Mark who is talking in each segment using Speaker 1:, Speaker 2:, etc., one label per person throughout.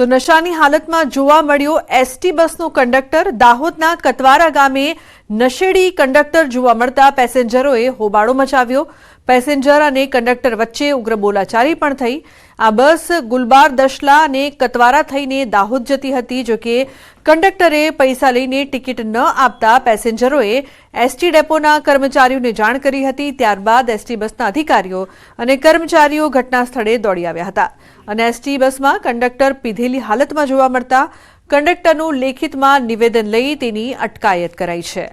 Speaker 1: તો નશાની હાલતમાં જોવા મળ્યો એસટી બસનો કંડક્ટર। દાહોદના કતવારા ગામે નશેડી કંડક્ટર જોવા મળતા પેસેન્જરોએ હોબાળો મચાવ્યો। પેસેન્જર અને કંડક્ટર વચ્ચે ઉગ્ર બોલાચાલી પણ થઈ। આ બસ ગુલબાર દશલા અને કતવારા થઈને દાહોદ જતી હતી। જો કે કંડક્ટરે પૈસા લઈને ટિકિટ ન આપતા પેસેન્જરોએ એસટી ડેપોના કર્મચારીઓને જાણ કરી હતી। ત્યારબાદ એસટી બસના અધિકારીઓ અને કર્મચારીઓ ઘટના સ્થળે દોડી આવ્યા હતા અને એસટી બસમાં કંડક્ટર પીધેલી હાલતમાં જોવા મળતા કંડક્ટરનું લેખિતમાં નિવેદન લઈ તેની અટકાયત કરાઈ છે।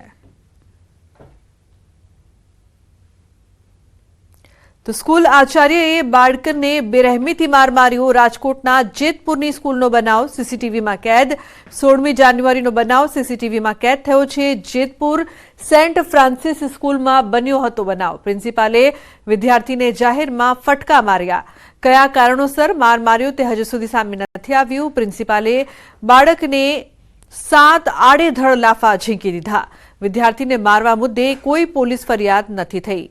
Speaker 1: તો સ્કૂલ આચાર્યએ બાળકને બેરહેમીથી માર માર્યો। રાજકોટના જેતપુરની સ્કૂલનો બનાવ સીસીટીવીમાં કેદ। 16મી જાન્યુઆરીનો બનાવ સીસીટીવીમાં કેદ થયો છે। જેતપુર સેન્ટ ફ્રાન્સિસ સ્કૂલમાં બન્યો હતો બનાવ। પ્રિન્સિપાલે વિદ્યાર્થીને જાહેરમાં ફટકા માર્યા। કયા કારણોસર માર માર્યો તે હજુ સુધી સામે નથી આવ્યું। પ્રિન્સિપાલે બાળકને 7 આડેધડ લાફા ઝીંકી દીધા। વિદ્યાર્થીને મારવા મુદ્દે કોઈ પોલીસ ફરિયાદ નથી થઈ।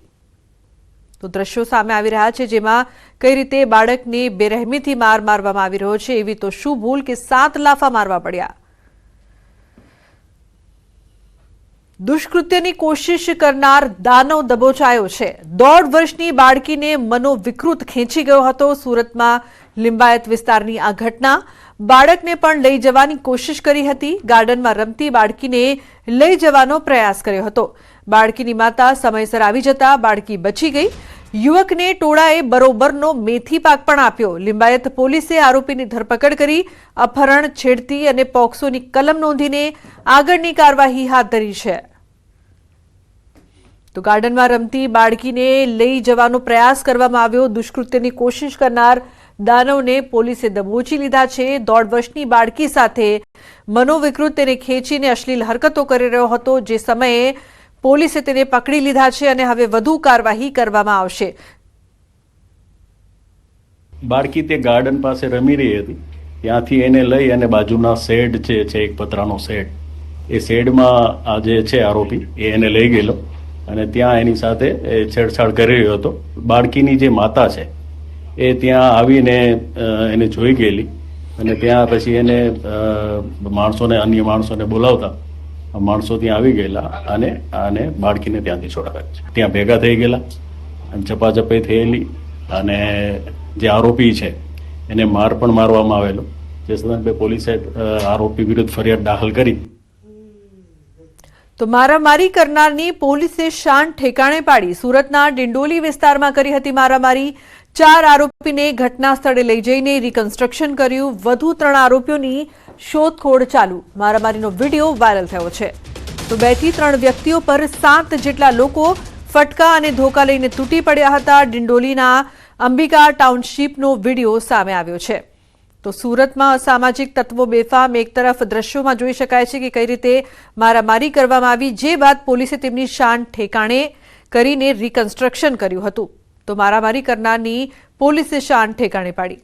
Speaker 1: તો દ્રશ્યો સામે આવી રહ્યા છે જેમાં કઈ રીતે બાળકને બેરહેમીથી માર મારવામાં આવી રહ્યો છે। એવી તો શું ભૂલ કે 7 લાફા મારવા પડ્યા। દુષ્કૃત્યની કોશિશ કરનાર દાનવ દબોચાયો છે। 1.5 વર્ષની બાળકીને મનોવિકૃત ખેંચી ગયો હતો। સુરતમાં લિંબાયત વિસ્તારની આ ઘટના। બાળકને પણ લઈ જવાની કોશિશ કરી હતી। ગાર્ડનમાં રમતી બાળકીને લઈ જવાનો પ્રયાસ કર્યો હતો। બાળકીની માતા સમયસર આવી જતા બાળકી બચી ગઈ। યુવકને ટોળાએ બરોબરનો મેથી પાક પણ આપ્યો। લિંબાયત પોલીસે આરોપીની ધરપકડ કરી અપહરણ, છેડતી અને પોક્સોની કલમ નોંધીને આગળની કાર્યવાહી હાથ ધરી છે। તો ગાર્ડનમાં રમતી બાળકીને લઈ જવાનો પ્રયાસ કરવામાં આવ્યો। દુષ્કૃત્યની કોશિશ કરનાર દાનવને પોલીસે દબોચી લીધા છે। 1.5 વર્ષની બાળકી સાથે મનોવિકૃત તેને ખેંચીને અશ્લીલ હરકતો કરી રહ્યો હતો। જે સમયે પોલીસે તેને પકડી લીધા છે અને હવે વધુ કાર્યવાહી કરવામાં આવશે।
Speaker 2: બાળકી તે ગાર્ડન પાસે રમી રહી હતી, ત્યાંથી એને લઈ અને બાજુના શેડ છે એક પતરાનો શેડ, એ શેડમાં આ જે છે આરોપી એને લઈ ગયેલો અને ત્યાં એની સાથે છેડછાડ કરી રહ્યો હતો। બાળકીની જે માતા છે એ ત્યાં આવીને એને જોઈ ગયેલી અને ત્યાં પછી એને અન્ય માણસોને બોલાવતા માણસો ત્યાં આવી ગયેલા અને બાળકીને ત્યાંથી છોડાવી છે। ત્યાં ભેગા થઈ ગયેલા અને ચપાચપાઈ થયેલી અને જે આરોપી છે એને માર પણ મારવામાં આવેલો। જે સંદર્ભે પોલીસે આરોપી વિરુદ્ધ ફરિયાદ દાખલ કરી।
Speaker 1: તો મારામારી કરનારની પોલીસે શાન ઠેકાણે પાડી। સુરતના ડિંડોલી વિસ્તારમાં કરી હતી મારામારી। 4 આરોપીને ઘટના સ્થળે લઈ જઈને રિકન્સ્ટ્રક્શન કર્યું। વધુ 3 આરોપીઓની શોધખોળ ચાલુ। મારામારીનો વિડીયો વાયરલ થયો છે। તો 2 થી 3 વ્યક્તિઓ પર 7 જેટલા લોકો ફટકા અને ધોકા લઈને તૂટી પડ્યા હતા। ડિંડોલીના અંબિકા ટાઉનશીપનો વિડીયો સામે આવ્યો છે। તો સુરતમાં અસામાજિક તત્વો બેફામ। એક તરફ દ્રશ્યોમાં જોઈ શકાય છે કે કઈ રીતે મારામારી કરવામાં આવી, જે બાદ પોલીસે તેમની શાન ઠેકાણે કરીને રિકન્સ્ટ્રક્શન કર્યું હતું। તો મારામારી કરનારની પોલીસે શાન ઠેકાણે પાડી।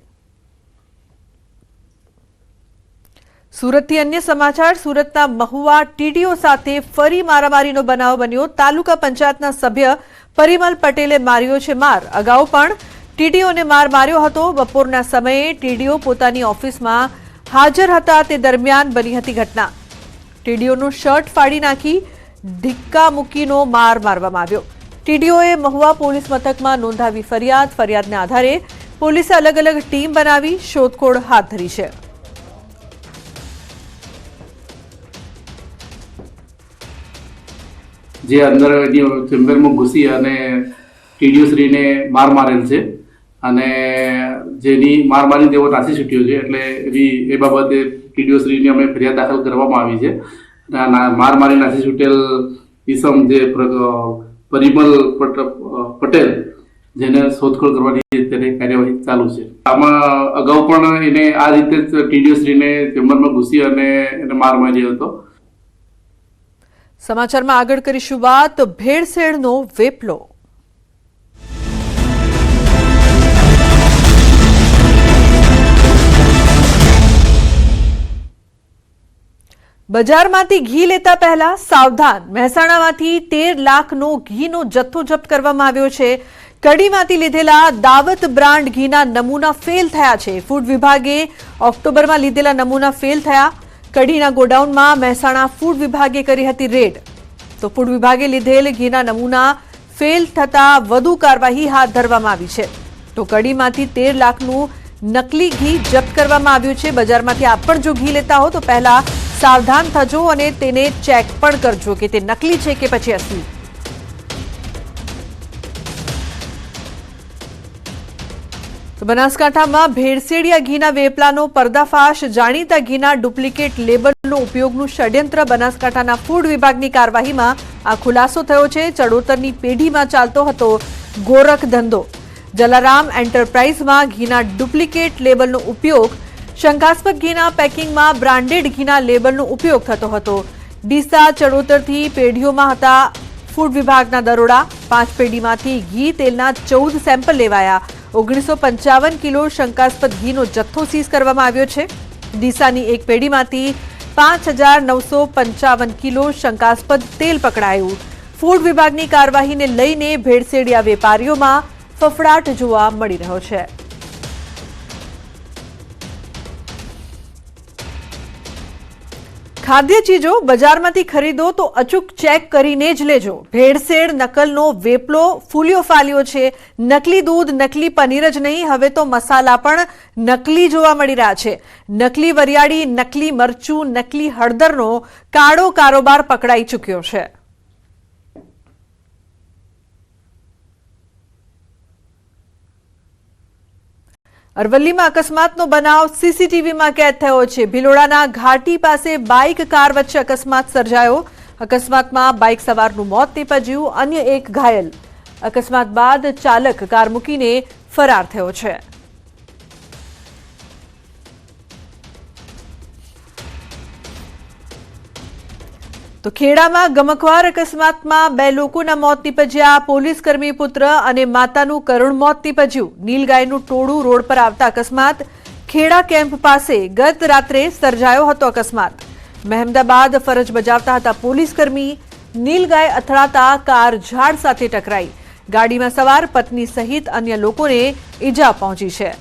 Speaker 1: સુરતથી અન્ય સમાચાર। સુરતના મહુવા ટીડીઓ સાથે ફરી મારામારીનો બનાવ બન્યો। તાલુકા પંચાયતના સભ્ય પરિમલ પટેલે માર્યો છે માર। અગાઉ પણ ટીડીઓને માર માર્યો હતો। બપોરના સમયે ટીડીઓ પોતાની ઓફિસમાં હાજર હતા તે દરમિયાન બની હતી ઘટના। ટીડીઓનું શર્ટ ફાડી નાખી ધિક્કા મૂકીનો માર મારવામાં આવ્યો। ટીડીઓએ મહુવા પોલીસ મથકમાં નોંધાવી ફરિયાદ। ફરિયાદના આધારે પોલીસે અલગ અલગ ટીમ બનાવી શોધખોળ હાથ ધરી છે।
Speaker 3: જે અંદર ચેમ્બરમાં ઘૂસી અને ટીડીઓ શ્રીને માર મારેલ છે અને જેની માર મારી તેઓ નાસી છૂટ્યો છે। એટલે એ બાબતે ટીડીઓ શ્રીની અમે ફરિયાદ દાખલ કરવામાં આવી છે। માર મારી નાસી છૂટેલ ઈસમ જે પરિમલ પટેલ, જેને શોધખોળ કરવાની તેને કાર્યવાહી ચાલુ છે। આમાં અગાઉ પણ એને આ રીતે ટીડીઓ શ્રીને ચેમ્બરમાં ઘૂસી અને એને માર માર્યો હતો।
Speaker 1: સમાચારમાં આગળ કરીશું વાત ભેળસેળનો વેપલો। બજારમાંથી ઘી લેતા પહેલા સાવધાન। મહેસાણામાંથી 13 લાખનો ઘીનો જથ્થો જપ્ત કરવામાં આવ્યો છે। કડીમાંથી લીધેલા દાવત બ્રાન્ડ ઘીના નમૂના ફેલ થયા છે. ફૂડ વિભાગે ઓક્ટોબરમાં લીધેલા નમૂના ફેલ થયા. કડીના ગોડાઉનમાં મહેસાણા ફૂડ વિભાગે કરી હતી રેડ. તો ફૂડ વિભાગે લીધેલ ઘીના નમૂના ફેલ થતા વધુ કાર્યવાહી હાથ ધરવામાં આવી છે. તો કડીમાંથી 13 લાખનું નકલી ઘી જપ્ત કરવામાં આવ્યું છે. બજારમાંથી આપ પણ જો ઘી લેતા હો તો પહેલા સાવધાન થજો અને તેને ચેક પણ કરજો કે તે નકલી છે કે પછી અસલી. તો બનાસકાંઠામાં ભેળસેળિયા ઘીના વેપલાનો પર્દાફાશ. જાણીતા ઘીના ડુપ્લિકેટ લેબલનો ઉપયોગનું ષડયંત્ર. બનાસકાંઠાના ફૂડ વિભાગની કાર્યવાહીમાં આ ખુલાસો થયો છે. ચડોતરની પેઢીમાં ચાલતો હતો ગોરખ ધંધો. જલારામ એન્ટરપ્રાઇઝમાં ઘીના ડુપ્લિકેટ લેબલનો ઉપયોગ. શંકાસ્પદ ઘીના પેકિંગમાં બ્રાન્ડેડ ઘીના લેબલનો ઉપયોગ થતો હતો. ડીસા ચડોતરથી પેઢીઓમાં હતા ફૂડ વિભાગના દરોડા. 5 પેઢીમાંથી ઘી તેલના 14 સેમ્પલ લેવાયા. 1955 કિલો શંકાસ્પદ ઘીનો જથ્થો સીઝ કરવામાં આવ્યો છે. ડીસાની એક પેઢીમાંથી 5955 કિલો શંકાસ્પદ તેલ પકડાયું. ફૂડ વિભાગની કાર્યવાહીને લઈને ભેળસેળિયા વેપારીઓમાં ફફડાટ જોવા મળી રહ્યો છે. ખાદ્ય ચીજો બજારમાંથી ખરીદો તો અચૂક ચેક કરીને જ લેજો. ભેળસેળ નકલનો વેપલો ફૂલ્યો ફાલ્યો છે. નકલી દૂધ, નકલી પનીર જ નહીં, હવે તો મસાલા પણ નકલી જોવા મળી રહ્યા છે. નકલી વરિયાળી, નકલી મરચું, નકલી હળદરનો કાળો કારોબાર પકડાઈ ચૂક્યો છે. અરવલ્લીમાં અકસ્માતનો બનાવ સીસીટીવીમાં કેદ થયો છે. ભિલોડાના ઘાટી પાસે બાઇક કાર વચ્ચે અકસ્માત સર્જાયો. અકસ્માતમાં બાઇક સવારનું મોત નીપજ્યું, અન્ય એક ઘાયલ. અકસ્માત બાદ ચાલક કાર મૂકીને ફરાર થયો છે. તો ખેડામાં ગમખ્વાર અકસ્માતમાં 2 લોકોના મોત નીપજ્યા. પોલીસકર્મી પુત્ર અને માતાનું કરુણ મોત નીપજ્યું. નીલગાયનું ટોળું રોડ પર આવતા અકસ્માત. ખેડા કેમ્પ પાસે ગત રાત્રે સર્જાયો હતો અકસ્માત. મહેમદાબાદ ફરજ બજાવતા હતા પોલીસકર્મી. નીલગાય અથડાતા કાર ઝાડ સાથે ટકરાઈ. ગાડીમાં સવાર પત્ની સહિત અન્ય લોકોને ઈજા પહોંચી છે.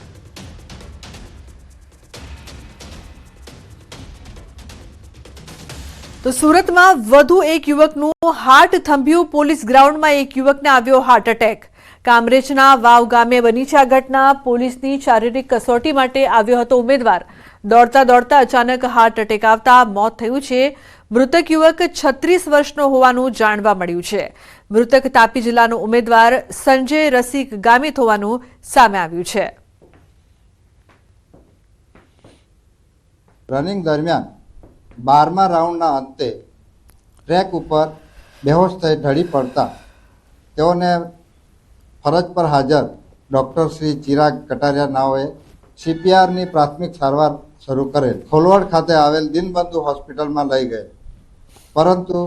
Speaker 1: તો સુરતમાં વધુ એક યુવકનું હાર્ટ થંભ્યું. પોલીસ ગ્રાઉન્ડમાં એક યુવકને આવ્યો હાર્ટ એટેક. કામરેજના વાવ ગામે બની છે આ ઘટના. પોલીસની શારીરિક કસોટી માટે આવ્યો હતો ઉમેદવાર. દોડતા દોડતા અચાનક હાર્ટ એટેક આવતા મોત થયું છે. મૃતક યુવક 36 વર્ષનો હોવાનું જાણવા મળ્યું છે. મૃતક તાપી જિલ્લાનો ઉમેદવાર સંજય રસિક ગામિત હોવાનું સામે આવ્યું છે.
Speaker 4: રનિંગ દરમિયાન 12મા રાઉન્ડના અંતે ટ્રેક ઉપર બેહોશ થઈ ઢળી પડતા તેઓને ફરજ પર હાજર ડૉક્ટર શ્રી ચિરાગ કટારિયા નાઓએ CPRની પ્રાથમિક સારવાર શરૂ કરેલ. ખોલવડ ખાતે આવેલ દિનબંધુ હોસ્પિટલમાં લઈ ગયેલ, પરંતુ